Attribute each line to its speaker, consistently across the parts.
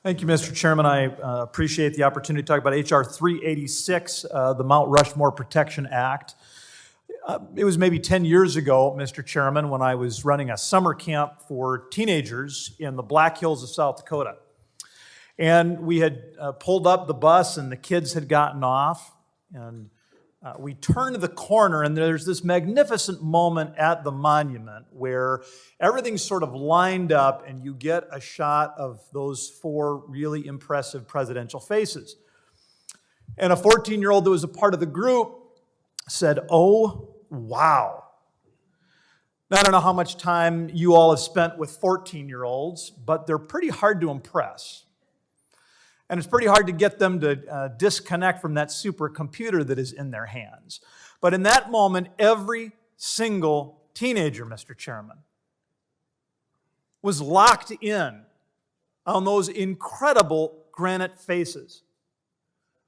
Speaker 1: Thank you, Mr. Chairman. I appreciate the opportunity to talk about H.R. 386, the Mount Rushmore Protection Act. It was maybe 10 years ago, Mr. Chairman, when I was running a summer camp for teenagers in the Black Hills of South Dakota. And we had pulled up the bus and the kids had gotten off, and we turned the corner, and there's this magnificent moment at the monument where everything's sort of lined up and you get a shot of those four really impressive presidential faces. And a 14-year-old that was a part of the group said, "Oh, wow." Now, I don't know how much time you all have spent with 14-year-olds, but they're pretty hard to impress. And it's pretty hard to get them to disconnect from that supercomputer that is in their hands. But in that moment, every single teenager, Mr. Chairman, was locked in on those incredible granite faces.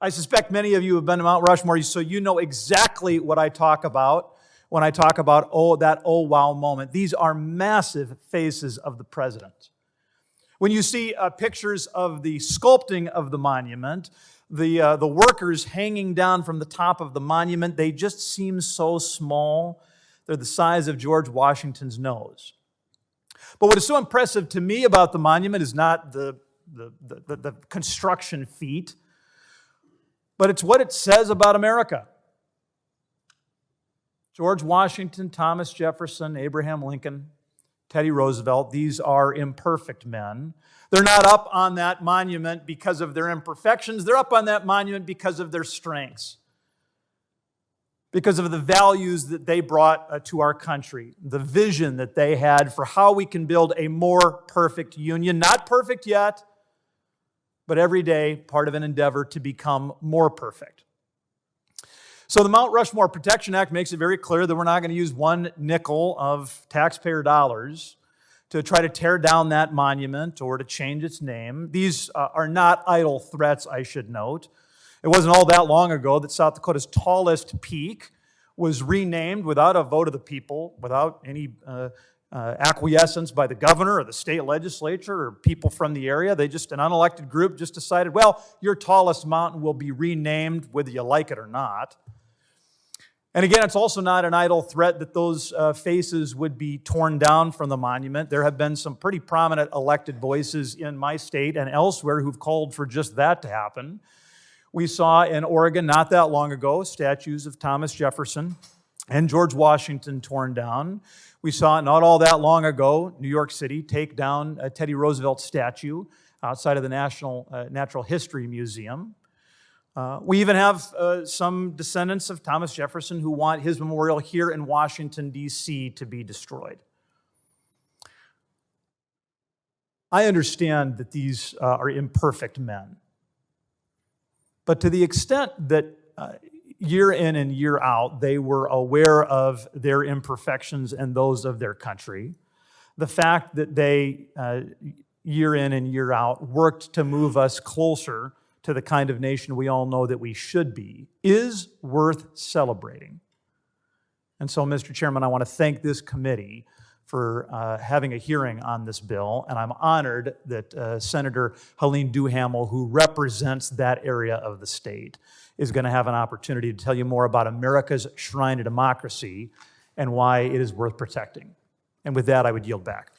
Speaker 1: I suspect many of you have been to Mount Rushmore, so you know exactly what I talk about when I talk about, that wow moment. These are massive faces of the president. When you see pictures of the sculpting of the monument, the workers hanging down from the top of the monument, they just seem so small. They're the size of George Washington's nose. But what is so impressive to me about the monument is not the construction feat, but it's what it says about America. George Washington, Thomas Jefferson, Abraham Lincoln, Teddy Roosevelt, these are imperfect men. They're not up on that monument because of their imperfections. They're up on that monument because of their strengths, because of the values that they brought to our country, the vision that they had for how we can build a more perfect union. Not perfect yet, but every day part of an endeavor to become more perfect. So the Mount Rushmore Protection Act makes it very clear that we're not going to use one nickel of taxpayer dollars to try to tear down that monument or to change its name. These are not idle threats, I should note. It wasn't all that long ago that South Dakota's tallest peak was renamed without a vote of the people, without any acquiescence by the governor or the state legislature or people from the area. An unelected group just decided, well, your tallest mountain will be renamed whether you like it or not. And again, it's also not an idle threat that those faces would be torn down from the monument. There have been some pretty prominent elected voices in my state and elsewhere who've called for just that to happen. We saw in Oregon not that long ago statues of Thomas Jefferson and George Washington torn down. We saw not all that long ago New York City take down a Teddy Roosevelt statue outside of the Natural History Museum. We even have some descendants of Thomas Jefferson who want his memorial here in Washington, D.C. to be destroyed. I understand that these are imperfect men. But to the extent that year in and year out they were aware of their imperfections and those of their country, the fact that they, year in and year out, worked to move us closer to the kind of nation we all know that we should be, is worth celebrating. And so, Mr. Chairman, I want to thank this committee for having a hearing on this bill, and I'm honored that Senator Helene Duhamel, who represents that area of the state, is going to have an opportunity to tell you more about America's shrine to democracy and why it is worth protecting. And with that, I would yield back.